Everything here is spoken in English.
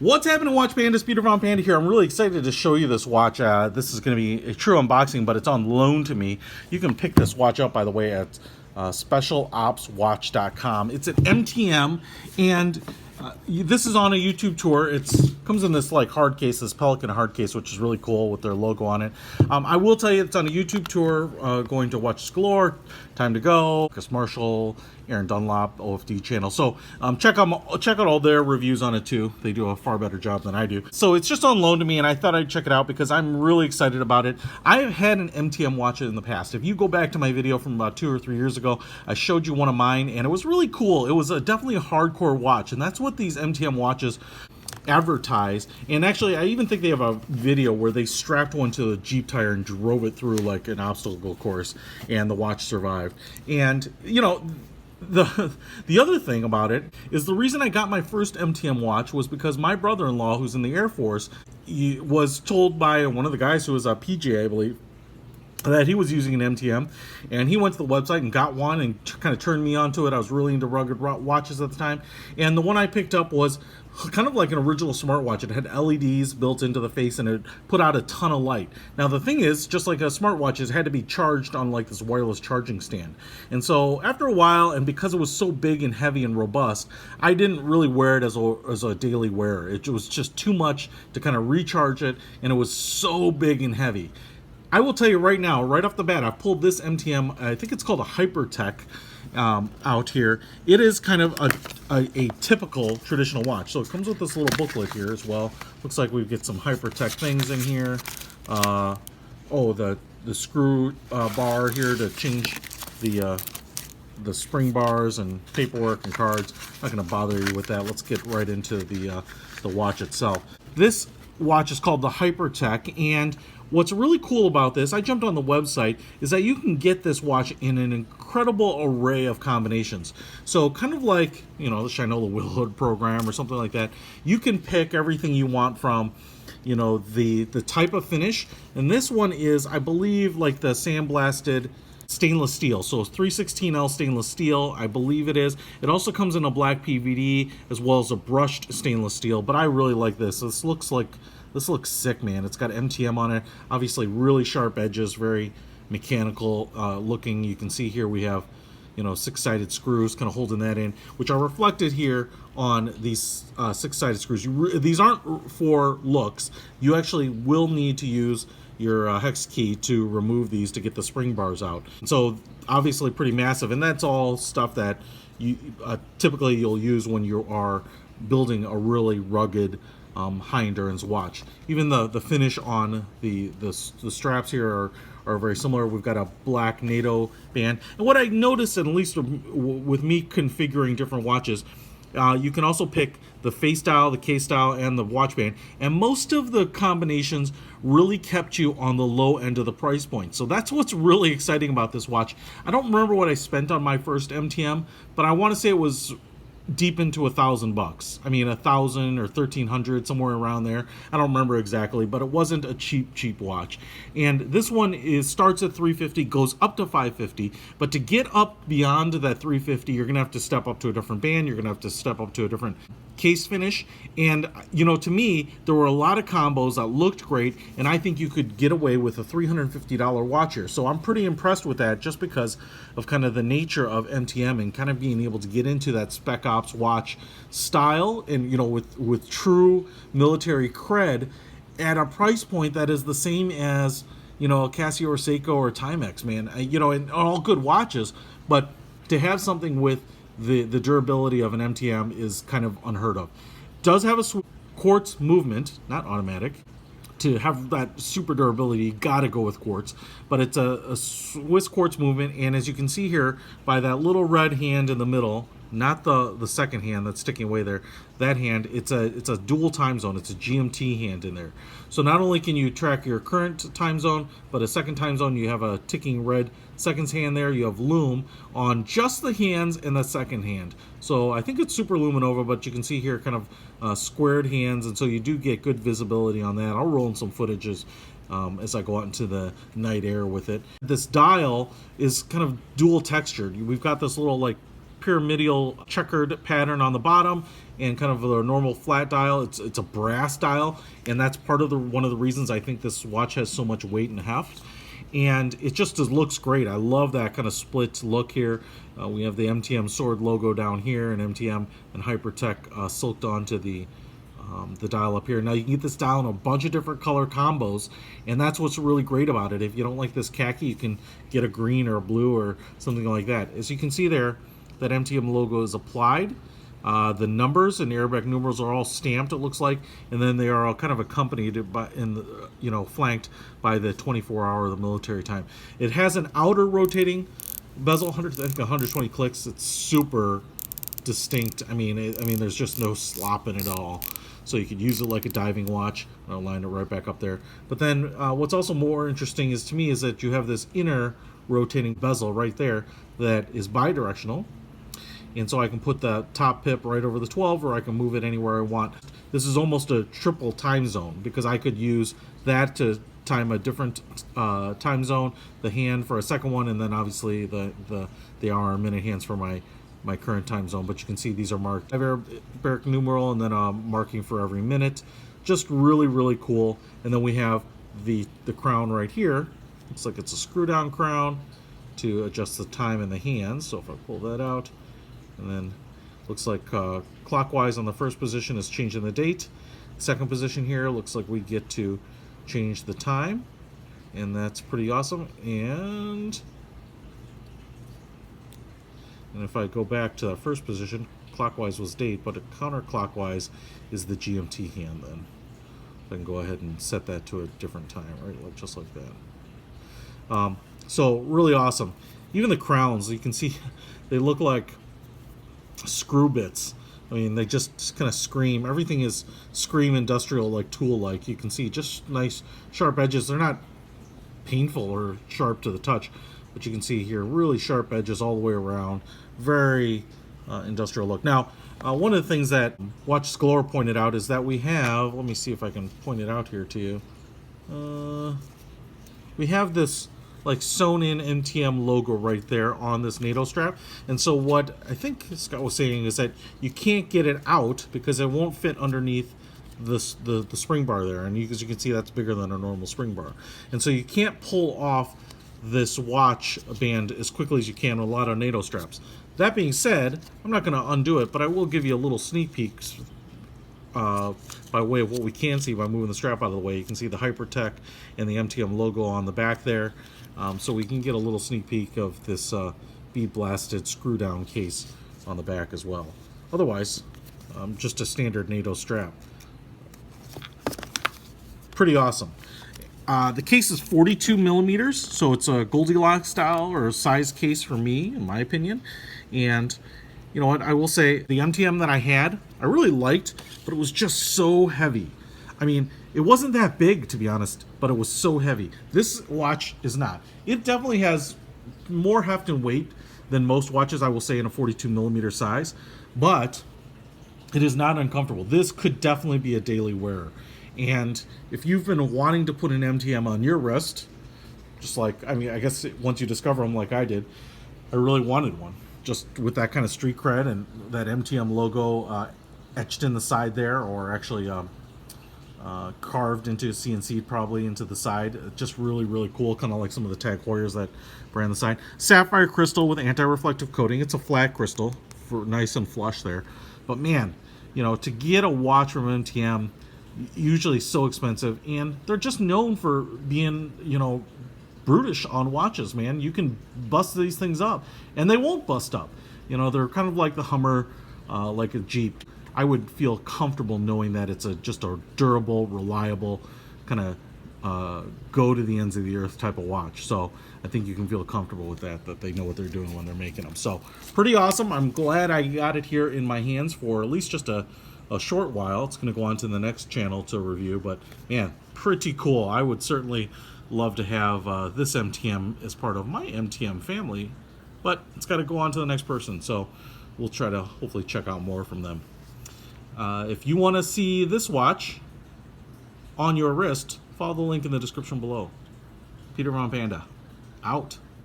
What's happening, Watch Panda? Peter von Panda here. I'm really excited to show you this watch. This is going to be a true unboxing, but it's on loan to me. You can pick this watch up, by the way, at specialopswatch.com. It's an MTM, and this is on a YouTube tour. It comes in this like hard case, this Pelican hard case, which is really cool with their logo on it. I will tell you it's on a YouTube tour, going to watch Galore, TimeToGo, Marcus Marshall, Aaron Dunlop, OFD Channel. So check out all their reviews on it too. They do a far better job than I do. So it's just on loan to me, and I thought I'd check it out because I'm really excited about it. I have had an MTM watch in the past. If you go back to my video from about 2 or 3 years ago, I showed you one of mine, and it was really cool. It was definitely a hardcore watch, and that's what these MTM watches advertise. And actually, I even think they have a video where they strapped one to the Jeep tire and drove it through like an obstacle course, and the watch survived. And you know, the other thing about it is the reason I got my first MTM watch was because my brother-in-law, who's in the Air Force, he was told by one of the guys who was a PJ, I believe, that he was using an MTM, and he went to the website and got one and kind of turned me onto it. I was really into rugged watches at the time, and the one I picked up was kind of like an original smartwatch. It had LEDs built into the face, and it put out a ton of light. Now the thing is, just like a smartwatch, it had to be charged on like this wireless charging stand. And so after a while, and because it was so big and heavy and robust, I didn't really wear it as a daily wearer. It was just too much to kind of recharge it, and it was so big and heavy. I will tell you right now, right off the bat, I've pulled this MTM, I think it's called a HYPERTEC, out here. It is kind of a typical traditional watch. So it comes with this little booklet here as well. Looks like we get some HYPERTEC things in here. The screw bar here to change the spring bars, and paperwork and cards. Not going to bother you with that. Let's get right into the watch itself. This watch is called the HYPERTEC, and what's really cool about this, I jumped on the website, is that you can get this watch in an incredible array of combinations. So kind of like, you know, the Shinola Wheel Hood program or something like that. You can pick everything you want from, you know, the type of finish. And this one is, I believe, like the sandblasted stainless steel. So it's 316L stainless steel, I believe it is. It also comes in a black PVD as well as a brushed stainless steel, but I really like this. This looks sick, man. It's got MTM on it. Obviously really sharp edges, very mechanical looking. You can see here we have, you know, 6-sided screws kind of holding that in, which are reflected here on these 6-sided screws. These aren't for looks. You actually will need to use your hex key to remove these to get the spring bars out. So obviously pretty massive, and that's all stuff that you typically you'll use when you are building a really rugged high endurance watch. Even the finish on the straps here are very similar. We've got a black NATO band, and what I noticed, at least with me configuring different watches, you can also pick the face style, the case style, and the watch band, and most of the combinations really kept you on the low end of the price point. So that's what's really exciting about this watch. I don't remember what I spent on my first MTM, but I want to say it was deep into $1,000. I mean, 1,000 or 1,300, somewhere around there. I don't remember exactly, but it wasn't a cheap watch. And this one starts at $350, goes up to $550. But to get up beyond that $350, you're gonna have to step up to a different band. You're gonna have to step up to a different case finish. And you know, to me, there were a lot of combos that looked great, and I think you could get away with a $350 watch here. So I'm pretty impressed with that, just because of kind of the nature of MTM and kind of being able to get into that spec ops watch style, and you know, with true military cred at a price point that is the same as, you know, a Casio or Seiko or Timex, man. You know, and all good watches, but to have something with the durability of an MTM is kind of unheard of. Does have a quartz movement, not automatic. To have that super durability, you gotta go with quartz, but it's a Swiss quartz movement, and as you can see here by that little red hand in the middle, not the second hand that's sticking away there, that hand, it's a dual time zone. It's a GMT hand in there. So not only can you track your current time zone, but a second time zone, you have a ticking red seconds hand there. You have Lume on just the hands and the second hand. So I think it's super luminova, but you can see here kind of squared hands, and so you do get good visibility on that. I'll roll in some footages as I go out into the night air with it. This dial is kind of dual textured. We've got this little like pyramidal checkered pattern on the bottom and kind of a normal flat dial. It's a brass dial, and that's part of one of the reasons I think this watch has so much weight and heft. And it just looks great. I love that kind of split look here. We have the MTM sword logo down here, and MTM and HYPERTEC silked onto the dial up here. Now you can get this dial in a bunch of different color combos, and that's what's really great about it. If you don't like this khaki, you can get a green or a blue or something like that. As you can see there, that MTM logo is applied. The numbers and the Arabic numerals are all stamped, it looks like, and then they are all kind of accompanied by, flanked by the 24-hour of the military time. It has an outer rotating bezel, 120 clicks. It's super distinct. I mean, there's just no slop in it at all. So you could use it like a diving watch. I'll line it right back up there. But then what's also more interesting is to me is that you have this inner rotating bezel right there that is bidirectional. And so I can put the top pip right over the 12, or I can move it anywhere I want. This is almost a triple time zone because I could use that to time a different time zone, the hand for a second one, and then obviously the hour and minute hands for my current time zone. But you can see these are marked Arabic numeral and then marking for every minute. Just really, really cool. And then we have the crown right here. Looks like it's a screw down crown to adjust the time in the hands. So if I pull that out, and then looks like clockwise on the first position is changing the date. Second position here looks like we get to change the time, and that's pretty awesome. And if I go back to the first position, clockwise was date, but counterclockwise is the GMT hand. Then I can go ahead and set that to a different time, right? Like just like that. So really awesome. Even the crowns, you can see they look like screw bits. I mean, they just kind of scream. Everything is scream industrial, like tool-like. You can see just nice sharp edges. They're not painful or sharp to the touch, but you can see here really sharp edges all the way around. Very industrial look. Now, one of the things that Watch Galore pointed out is that we have, let me see if I can point it out here to you. We have this like sewn in MTM logo right there on this NATO strap. And so what I think Scott was saying is that you can't get it out because it won't fit underneath the spring bar there. And as you can see, that's bigger than a normal spring bar. And so you can't pull off this watch band as quickly as you can with a lot of NATO straps. That being said, I'm not going to undo it, but I will give you a little sneak peek by way of what we can see by moving the strap out of the way. You can see the HYPERTEC and the MTM logo on the back there. So we can get a little sneak peek of this bead blasted screw down case on the back as well. Otherwise, just a standard NATO strap. Pretty awesome. The case is 42 millimeters, so it's a Goldilocks style or a size case for me, in my opinion. And you know what, I will say the MTM that I had, I really liked, but it was just so heavy. I mean, it wasn't that big, to be honest, but it was so heavy. This watch is not. It definitely has more heft and weight than most watches, I will say, in a 42 millimeter size, but it is not uncomfortable. This could definitely be a daily wearer. And if you've been wanting to put an MTM on your wrist, just like, I mean, I guess once you discover them like I did, I really wanted one. Just with that kind of street cred and that MTM logo etched in the side there, or actually carved into CNC probably into the side. Just really, really cool, kind of like some of the Tag Heuers that brand the side. Sapphire crystal with anti-reflective coating. It's a flat crystal, for nice and flush there. But man, you know, to get a watch from MTM, usually so expensive, and they're just known for being, you know, brutish on watches, man. You can bust these things up, and they won't bust up. You know, they're kind of like the Hummer, like a Jeep. I would feel comfortable knowing that it's just a durable, reliable, kind of go to the ends of the earth type of watch. So I think you can feel comfortable with that they know what they're doing when they're making them. So pretty awesome. I'm glad I got it here in my hands for at least just a short while. It's going to go on to the next channel to review, but man, pretty cool. I would certainly love to have this MTM as part of my MTM family, but it's got to go on to the next person. So we'll try to hopefully check out more from them. If you want to see this watch on your wrist, follow the link in the description below. Peter von Panda, out.